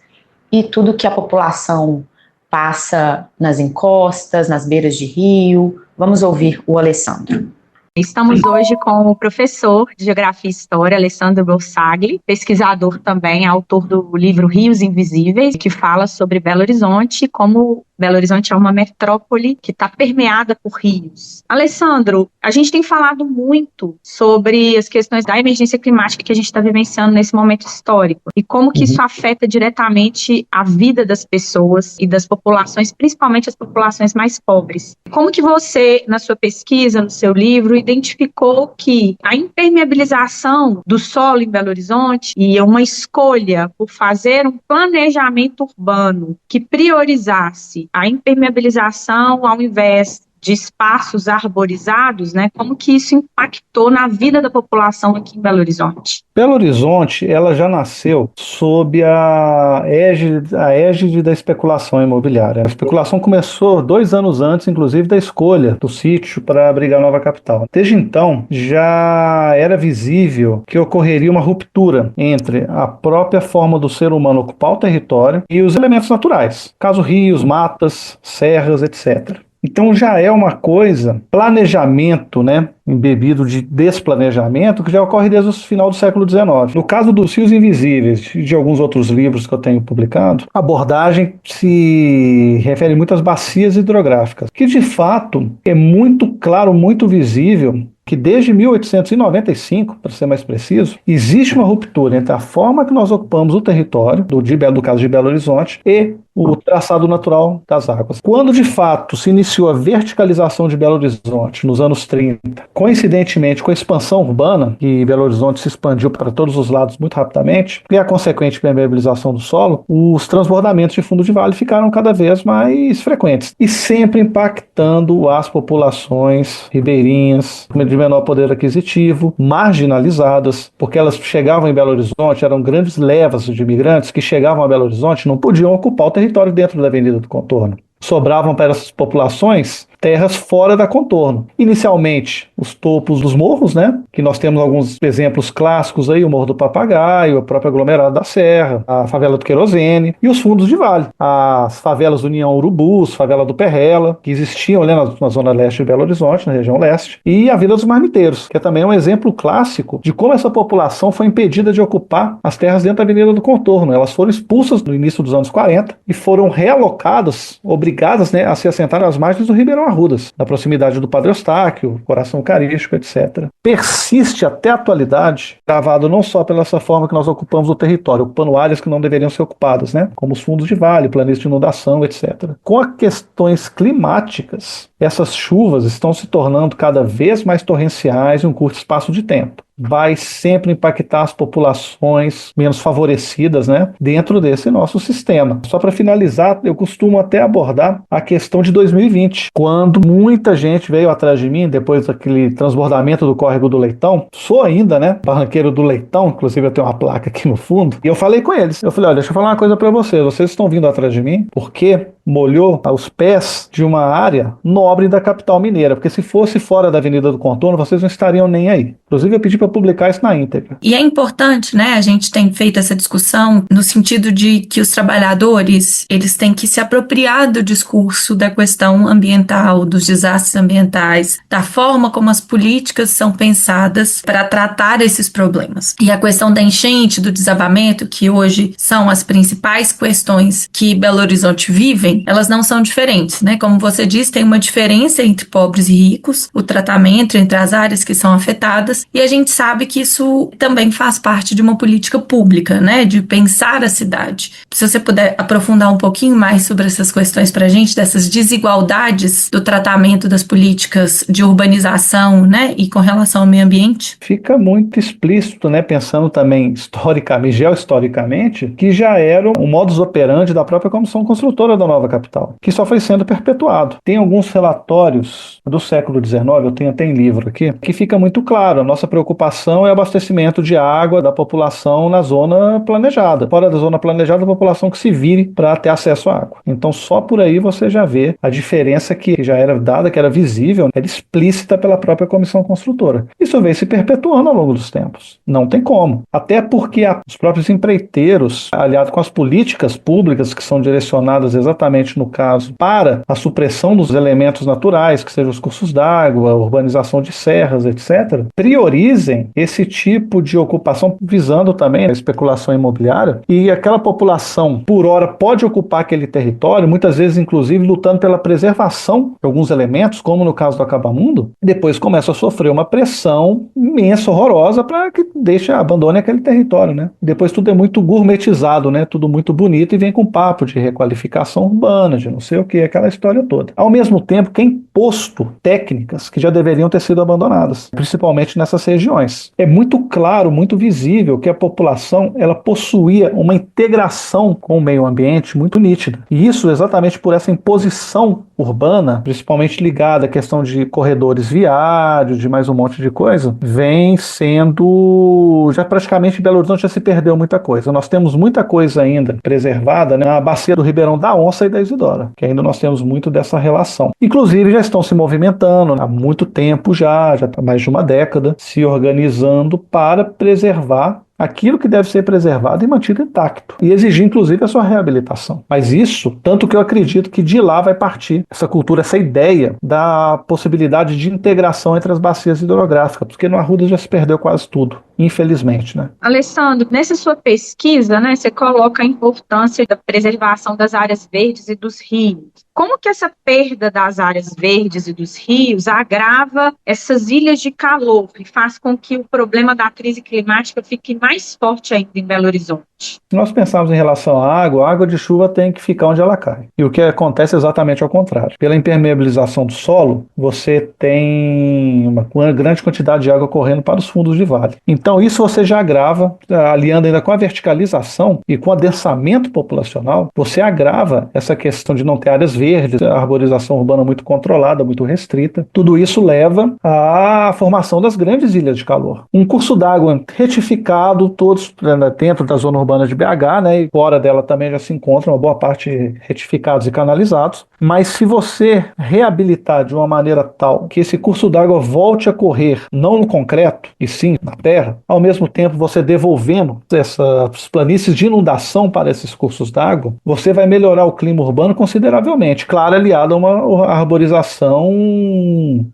E: e tudo que a população passa nas encostas, nas beiras de rio. Vamos ouvir o Alessandro.
I: Estamos hoje com o professor de Geografia e História, Alessandro Borsagli, pesquisador também, autor do livro Rios Invisíveis, que fala sobre Belo Horizonte, como Belo Horizonte é uma metrópole que está permeada por rios. Alessandro, a gente tem falado muito sobre as questões da emergência climática que a gente está vivenciando nesse momento histórico e como que isso afeta diretamente a vida das pessoas e das populações, principalmente as populações mais pobres. Como que você, na sua pesquisa, no seu livro, identificou que a impermeabilização do solo em Belo Horizonte e uma escolha por fazer um planejamento urbano que priorizasse a impermeabilização ao invés de espaços arborizados, né? Como que isso impactou na vida da população aqui em Belo Horizonte?
J: Belo Horizonte, ela já nasceu sob a égide da especulação imobiliária. A especulação começou 2 anos antes, inclusive, da escolha do sítio para abrigar a nova capital. Desde então, já era visível que ocorreria uma ruptura entre a própria forma do ser humano ocupar o território e os elementos naturais, caso rios, matas, serras, etc. Então já é uma coisa, planejamento, né, embebido de desplanejamento, que já ocorre desde o final do século XIX. No caso dos Rios Invisíveis e de alguns outros livros que eu tenho publicado, a abordagem se refere muito às bacias hidrográficas, que de fato é muito claro, muito visível, que desde 1895, para ser mais preciso, existe uma ruptura entre a forma que nós ocupamos o território, do caso de Belo Horizonte, e o traçado natural das águas. Quando de fato se iniciou a verticalização de Belo Horizonte, nos anos 30, coincidentemente com a expansão urbana, que Belo Horizonte se expandiu para todos os lados muito rapidamente, e a consequente permeabilização do solo, os transbordamentos de fundo de vale ficaram cada vez mais frequentes, e sempre impactando as populações ribeirinhas, de menor poder aquisitivo, marginalizadas, porque elas chegavam em Belo Horizonte, eram grandes levas de imigrantes que chegavam a Belo Horizonte e não podiam ocupar o território dentro da Avenida do Contorno. Sobravam para essas populações terras fora da contorno. Inicialmente, os topos dos morros, né? Que nós temos alguns exemplos clássicos aí, o Morro do Papagaio, a própria aglomerado da Serra, a favela do Querosene e os fundos de vale. As favelas do União Urubus, favela do Perrela, que existiam ali na zona leste de Belo Horizonte, na região leste, e a Vila dos Marmiteiros, que é também um exemplo clássico de como essa população foi impedida de ocupar as terras dentro da Avenida do Contorno. Elas foram expulsas no início dos anos 40 e foram realocadas, obrigadas, né, a se assentar às margens do Ribeirão Arrudas, na proximidade do Padre Eustáquio, Coração Eucarístico, etc. Persiste até a atualidade, gravado não só pela essa forma que nós ocupamos o território, ocupando áreas que não deveriam ser ocupadas, né? Como os fundos de vale, planícies de inundação, etc. Com as questões climáticas, essas chuvas estão se tornando cada vez mais torrenciais em um curto espaço de tempo. Vai sempre impactar as populações menos favorecidas, né, dentro desse nosso sistema. Só para finalizar, eu costumo até abordar a questão de 2020, quando muita gente veio atrás de mim, depois daquele transbordamento do córrego do Leitão. Sou ainda, né, barranqueiro do Leitão, inclusive eu tenho uma placa aqui no fundo, e eu falei com eles, eu falei, olha, deixa eu falar uma coisa para vocês estão vindo atrás de mim, porque molhou os pés de uma área nobre da capital mineira, porque se fosse fora da Avenida do Contorno, vocês não estariam nem aí. Inclusive, eu pedi para publicar isso na íntegra.
B: E é importante, né, a gente tem feito essa discussão no sentido de que os trabalhadores, eles têm que se apropriar do discurso da questão ambiental, dos desastres ambientais, da forma como as políticas são pensadas para tratar esses problemas. E a questão da enchente, do desabamento, que hoje são as principais questões que Belo Horizonte vivem, elas não são diferentes, né? Como você disse, tem uma diferença entre pobres e ricos, o tratamento entre as áreas que são afetadas, e a gente sabe que isso também faz parte de uma política pública, né? De pensar a cidade. Se você puder aprofundar um pouquinho mais sobre essas questões para a gente, dessas desigualdades do tratamento das políticas de urbanização, né? E com relação ao meio ambiente?
J: Fica muito explícito, né? Pensando também historicamente, geohistoricamente, que já era um modus operandi da própria Comissão Construtora da nova capital, que só foi sendo perpetuado. Tem alguns relatórios do século XIX, eu tenho até em livro aqui, que fica muito claro, a nossa preocupação é o abastecimento de água da população na zona planejada. Fora da zona planejada, a população que se vire para ter acesso à água. Então só por aí você já vê a diferença que já era dada, que era visível, era explícita pela própria Comissão Construtora. Isso vem se perpetuando ao longo dos tempos. Não tem como. Até porque os próprios empreiteiros, aliado com as políticas públicas que são direcionadas exatamente no caso para a supressão dos elementos naturais, que sejam os cursos d'água, a urbanização de serras, etc., priorizem esse tipo de ocupação, visando também a especulação imobiliária, e aquela população, por hora, pode ocupar aquele território, muitas vezes, inclusive, lutando pela preservação de alguns elementos, como no caso do Acabamundo, e depois começa a sofrer uma pressão imensa, horrorosa, para que abandone aquele território, né? Depois tudo é muito gourmetizado, né? Tudo muito bonito e vem com papo de requalificação urbana, de não sei o que, aquela história toda. Ao mesmo tempo que é imposto técnicas que já deveriam ter sido abandonadas, principalmente nessas regiões. É muito claro, muito visível que a população, ela possuía uma integração com o meio ambiente muito nítida. E isso exatamente por essa imposição urbana, principalmente ligada à questão de corredores viários, de mais um monte de coisa, vem sendo... Já praticamente Belo Horizonte já se perdeu muita coisa. Nós temos muita coisa ainda preservada, né, na bacia do Ribeirão da Onça e da Isidora, que ainda nós temos muito dessa relação. Inclusive já estão se movimentando há muito tempo já há mais de uma década, se organizando para preservar aquilo que deve ser preservado e mantido intacto, e exigir inclusive a sua reabilitação. Mas isso, tanto que eu acredito que de lá vai partir essa cultura, essa ideia da possibilidade de integração entre as bacias hidrográficas, porque no Arruda já se perdeu quase tudo, infelizmente, né?
I: Alessandro, nessa sua pesquisa, né, você coloca a importância da preservação das áreas verdes e dos rios. Como que essa perda das áreas verdes e dos rios agrava essas ilhas de calor e faz com que o problema da crise climática fique mais forte ainda em Belo Horizonte? Se
J: nós pensarmos em relação à água, a água de chuva tem que ficar onde ela cai. E o que acontece é exatamente ao contrário. Pela impermeabilização do solo, você tem uma grande quantidade de água correndo para os fundos de vale. Então isso você já agrava, aliando ainda com a verticalização e com o adensamento populacional, você agrava essa questão de não ter áreas verdes, a arborização urbana muito controlada, muito restrita. Tudo isso leva à formação das grandes ilhas de calor. Um curso d'água retificado, todos dentro da zona urbana de BH, né, e fora dela também já se encontra uma boa parte retificados e canalizados. Mas se você reabilitar de uma maneira tal que esse curso d'água volte a correr, não no concreto, e sim na terra, ao mesmo tempo você devolvendo essas planícies de inundação para esses cursos d'água, você vai melhorar o clima urbano consideravelmente. Claro, aliado a uma arborização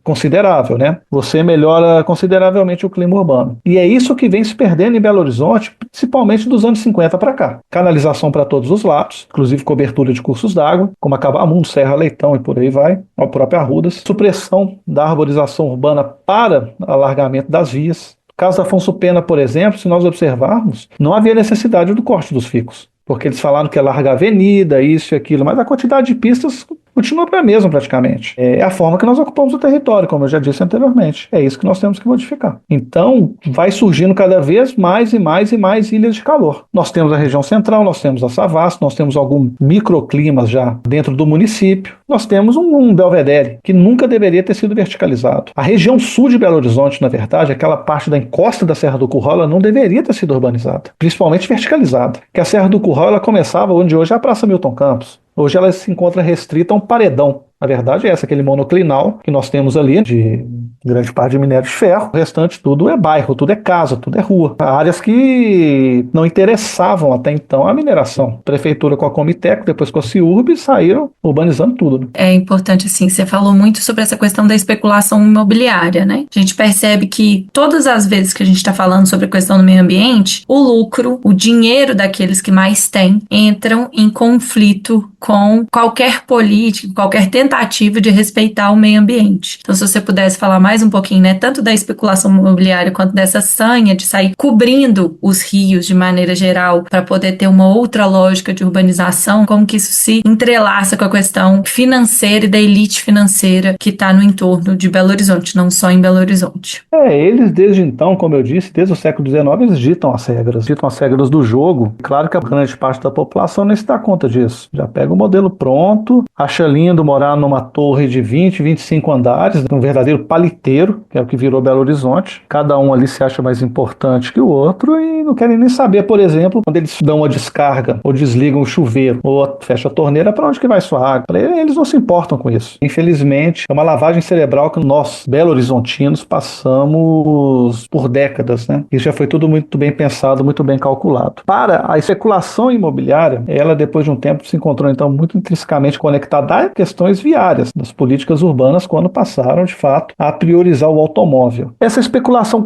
J: considerável, né? Você melhora consideravelmente o clima urbano. E é isso que vem se perdendo em Belo Horizonte, principalmente dos anos 50 para cá. Canalização para todos os lados, inclusive cobertura de cursos d'água, como Acabamundo, Serra Leitão e por aí vai, ao próprio Arrudas. Supressão da arborização urbana para alargamento das vias. No caso da Afonso Pena, por exemplo, se nós observarmos, não havia necessidade do corte dos ficos, porque eles falaram que ia largar a avenida, isso e aquilo, mas a quantidade de pistas continua a mesma praticamente. É a forma que nós ocupamos o território, como eu já disse anteriormente. É isso que nós temos que modificar. Então, vai surgindo cada vez mais e mais e mais ilhas de calor. Nós temos a região central, nós temos a Savassi, nós temos alguns microclimas já dentro do município. Nós temos um belvedere, que nunca deveria ter sido verticalizado. A região sul de Belo Horizonte, na verdade, aquela parte da encosta da Serra do Curral, ela não deveria ter sido urbanizada, principalmente verticalizada. Que a Serra do Curral, ela começava onde hoje é a Praça Milton Campos. Hoje ela se encontra restrita a um paredão. A verdade é essa, aquele monoclinal que nós temos ali, de grande parte de minério de ferro. O restante tudo é bairro, tudo é casa, tudo é rua. Áreas que não interessavam até então a mineração. A prefeitura com a Comiteco, depois com a CIURB, saíram urbanizando tudo. Né?
B: É importante, assim, você falou muito sobre essa questão da especulação imobiliária, né? A gente percebe que todas as vezes que a gente está falando sobre a questão do meio ambiente, o lucro, o dinheiro daqueles que mais têm, entram em conflito com qualquer política, qualquer tentativa de respeitar o meio ambiente. Então, se você pudesse falar mais um pouquinho, né, tanto da especulação imobiliária quanto dessa sanha de sair cobrindo os rios de maneira geral para poder ter uma outra lógica de urbanização, como que isso se entrelaça com a questão financeira e da elite financeira que está no entorno de Belo Horizonte, não só em Belo Horizonte.
J: Eles desde então, como eu disse, desde o século XIX, eles ditam as regras do jogo. Claro que a grande parte da população nem se dá conta disso. Já pega o modelo pronto, acha lindo morar numa torre de 20, 25 andares, um verdadeiro paliteiro, que é o que virou Belo Horizonte. Cada um ali se acha mais importante que o outro e não querem nem saber, por exemplo, quando eles dão uma descarga, ou desligam o chuveiro, ou fecham a torneira, para onde que vai sua água? Eles não se importam com isso. Infelizmente, é uma lavagem cerebral que nós, belo-horizontinos, passamos por décadas, né? Isso já foi tudo muito bem pensado, muito bem calculado. Para a especulação imobiliária, ela depois de um tempo se encontrou então muito intrinsecamente conectada a questões viárias das políticas urbanas quando passaram de fato a priorizar o automóvel. Essa especulação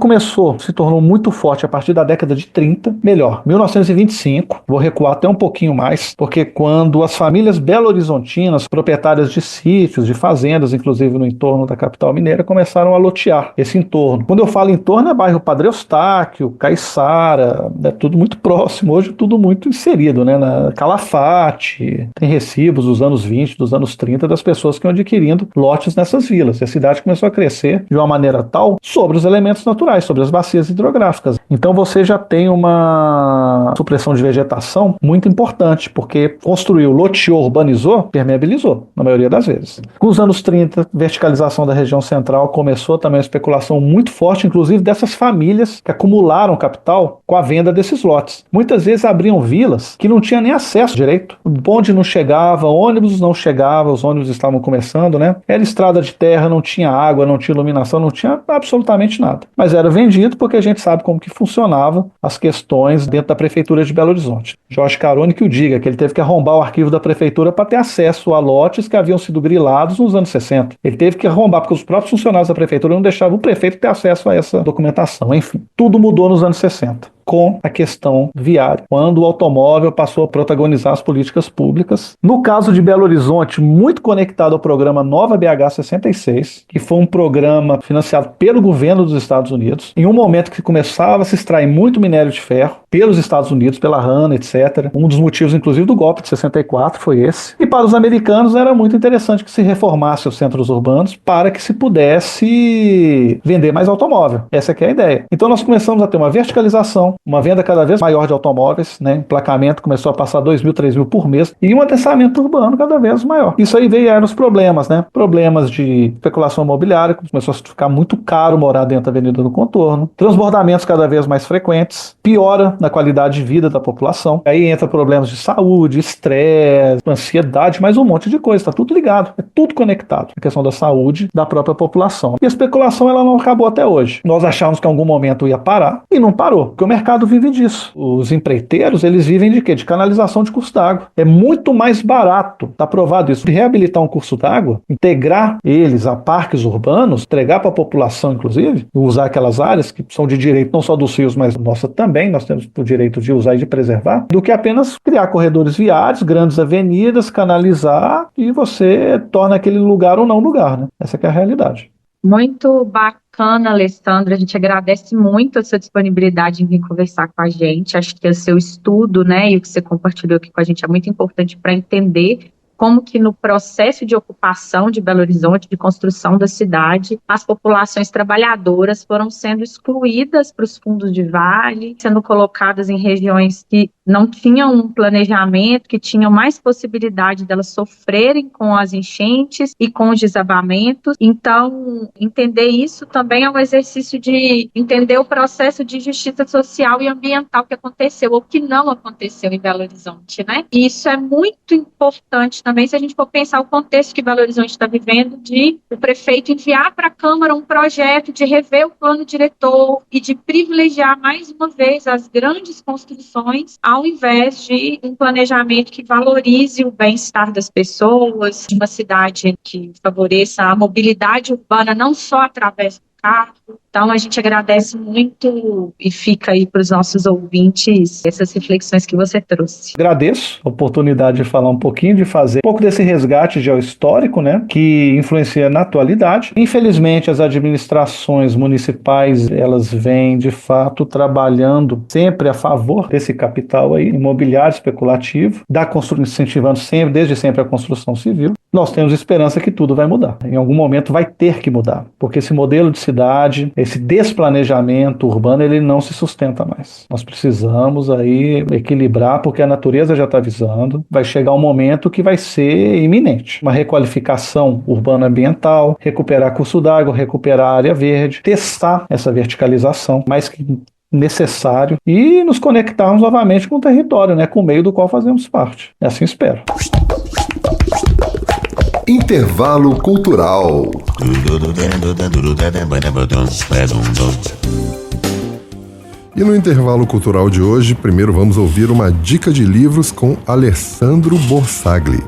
J: se tornou muito forte a partir da década de 30, melhor, 1925, vou recuar até um pouquinho mais, porque quando as famílias belo-horizontinas, proprietárias de sítios, de fazendas, inclusive no entorno da capital mineira, começaram a lotear esse entorno. Quando eu falo entorno, é bairro Padre Eustáquio, Caiçara, é tudo muito próximo, hoje tudo muito inserido, né? Na Calafate, tem recibos dos anos 20, dos anos 30, das pessoas que iam adquirindo lotes nessas vilas. E a cidade começou a crescer de uma maneira tal sobre os elementos naturais, sobre as bacias hidrográficas. Então você já tem uma supressão de vegetação muito importante, porque construiu, loteou, urbanizou, permeabilizou, na maioria das vezes. Com os anos 30, verticalização da região central, começou também uma especulação muito forte, inclusive dessas famílias que acumularam capital com a venda desses lotes. Muitas vezes abriam vilas que não tinham nem acesso direito. O bonde não chegava, ônibus não chegava, os ônibus estavam começando, né? Era estrada de terra, não tinha água, não tinha iluminação, não tinha absolutamente nada. Mas era vendido porque a gente sabe como que funcionava as questões dentro da prefeitura de Belo Horizonte. Jorge Carone que o diga, que ele teve que arrombar o arquivo da prefeitura para ter acesso a lotes que haviam sido grilados nos anos 60. Ele teve que arrombar porque os próprios funcionários da prefeitura não deixavam o prefeito ter acesso a essa documentação. Enfim, tudo mudou nos anos 60. Com a questão viária, quando o automóvel passou a protagonizar as políticas públicas. No caso de Belo Horizonte, muito conectado ao programa Nova BH 66, que foi um programa financiado pelo governo dos Estados Unidos, em um momento que começava a se extrair muito minério de ferro pelos Estados Unidos, pela Hanna, etc. Um dos motivos, inclusive, do golpe de 64 foi esse. E para os americanos era muito interessante que se reformasse os centros urbanos para que se pudesse vender mais automóvel. Essa que é a ideia. Então nós começamos a ter uma verticalização, uma venda cada vez maior de automóveis, né? Emplacamento começou a passar 2.000, 3.000 por mês e um adensamento urbano cada vez maior. Isso aí vieram os problemas, né? Problemas de especulação imobiliária, começou a ficar muito caro morar dentro da Avenida do Contorno, transbordamentos cada vez mais frequentes, piora na qualidade de vida da população, aí entra problemas de saúde, estresse, ansiedade, mais um monte de coisa, está tudo ligado, é tudo conectado, a questão da saúde da própria população. E a especulação ela não acabou até hoje. Nós achávamos que em algum momento ia parar e não parou, porque o mercado vive disso. Os empreiteiros, eles vivem de quê? De canalização de curso d'água. É muito mais barato, está provado isso, de reabilitar um curso d'água, integrar eles a parques urbanos, entregar para a população, inclusive, usar aquelas áreas que são de direito não só dos rios, mas nossa também, nós temos o direito de usar e de preservar, do que apenas criar corredores viários, grandes avenidas, canalizar e você torna aquele lugar ou não lugar, né? Essa que é a realidade.
I: Muito bacana, Alessandro. A gente agradece muito a sua disponibilidade em vir conversar com a gente. Acho que o seu estudo, né, e o que você compartilhou aqui com a gente é muito importante para entender como que no processo de ocupação de Belo Horizonte, de construção da cidade, as populações trabalhadoras foram sendo excluídas para os fundos de vale, sendo colocadas em regiões que não tinham um planejamento, que tinham mais possibilidade delas sofrerem com as enchentes e com os desabamentos. Então, entender isso também é um exercício de entender o processo de justiça social e ambiental que aconteceu ou que não aconteceu em Belo Horizonte, né? E isso é muito importante também se a gente for pensar o contexto que Belo Horizonte está vivendo, de o prefeito enviar para a Câmara um projeto de rever o plano diretor e de privilegiar mais uma vez as grandes construções ao invés de um planejamento que valorize o bem-estar das pessoas, de uma cidade que favoreça a mobilidade urbana não só através do carro. Então, a gente agradece muito e fica aí para os nossos ouvintes essas reflexões que você trouxe.
J: Agradeço a oportunidade de falar um pouquinho, de fazer um pouco desse resgate geohistórico, né, que influencia na atualidade. Infelizmente, as administrações municipais, elas vêm, de fato, trabalhando sempre a favor desse capital aí, imobiliário especulativo, incentivando sempre, desde sempre, a construção civil. Nós temos esperança que tudo vai mudar. Em algum momento vai ter que mudar, porque esse modelo de cidade, esse desplanejamento urbano, ele não se sustenta mais. Nós precisamos aí equilibrar, porque a natureza já está avisando, vai chegar um momento que vai ser iminente. Uma requalificação urbano-ambiental, recuperar curso d'água, recuperar a área verde, testar essa verticalização, mais que necessário, e nos conectarmos novamente com o território, né, com o meio do qual fazemos parte. Assim espero.
A: Intervalo cultural. E no intervalo cultural de hoje, primeiro vamos ouvir uma dica de livros com Alessandro Borsagli.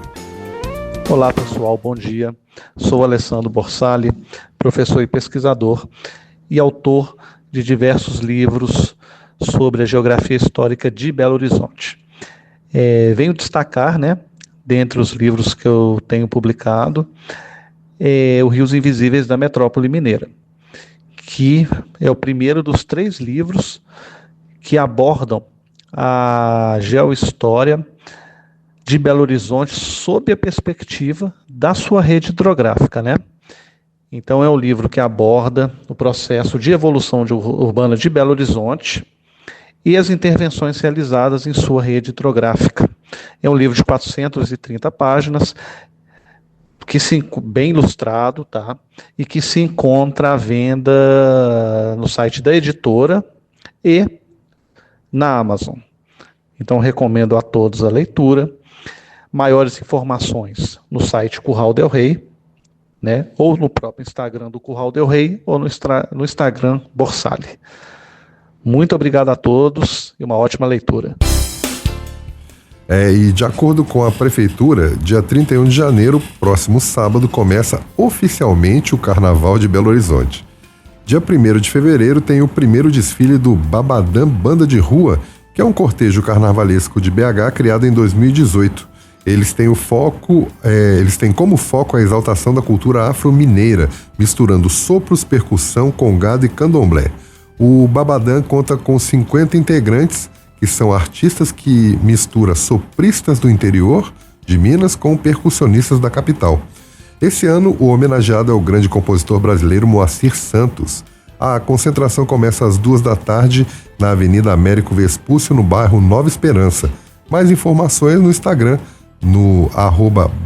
J: Olá pessoal, bom dia. Sou Alessandro Borsagli, professor e pesquisador e autor de diversos livros sobre a geografia histórica de Belo Horizonte. Venho destacar, né, dentre os livros que eu tenho publicado, o Rios Invisíveis da Metrópole Mineira, que é o primeiro dos 3 livros que abordam a geohistória de Belo Horizonte sob a perspectiva da sua rede hidrográfica, né? Então é um livro que aborda o processo de evolução urbana de Belo Horizonte e as intervenções realizadas em sua rede hidrográfica. É um livro de 430 páginas, bem ilustrado, tá? E que se encontra à venda no site da editora e na Amazon. Então recomendo a todos a leitura. Maiores informações no site Curral del Rei, né? Ou no próprio Instagram do Curral del Rei, ou no Instagram Borsagli. Muito obrigado a todos e uma ótima leitura.
A: E de acordo com a Prefeitura, dia 31 de janeiro, próximo sábado, começa oficialmente o Carnaval de Belo Horizonte. Dia 1º de fevereiro tem o primeiro desfile do Babadã Banda de Rua, que é um cortejo carnavalesco de BH criado em 2018. Eles têm como foco a exaltação da cultura afro-mineira, misturando sopros, percussão, congado e candomblé. O Babadã conta com 50 integrantes, que são artistas que misturam sopristas do interior de Minas com percussionistas da capital. Esse ano, o homenageado é o grande compositor brasileiro Moacir Santos. A concentração começa às 14h na Avenida Américo Vespúcio, no bairro Nova Esperança. Mais informações no Instagram, no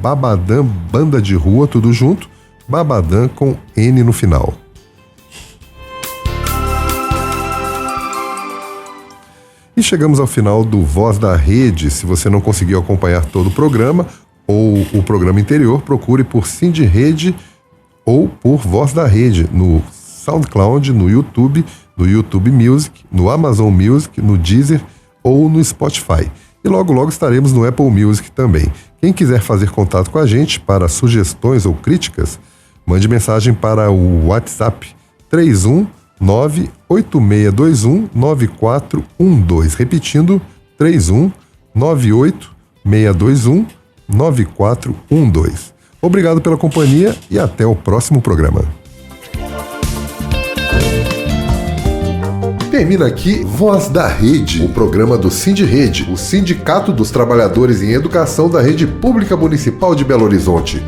A: @Babadã Banda de Rua, tudo junto, Babadã com N no final. E chegamos ao final do Voz da Rede. Se você não conseguiu acompanhar todo o programa ou o programa anterior, procure por Cindy Rede ou por Voz da Rede no SoundCloud, no YouTube Music, no Amazon Music, no Deezer ou no Spotify. E logo logo estaremos no Apple Music também. Quem quiser fazer contato com a gente para sugestões ou críticas, mande mensagem para o WhatsApp 31986219412, repetindo 31986219412. Obrigado pela companhia e até o próximo programa. Termina aqui Voz da Rede, o programa do Sindirede, o Sindicato dos Trabalhadores em Educação da Rede Pública Municipal de Belo Horizonte.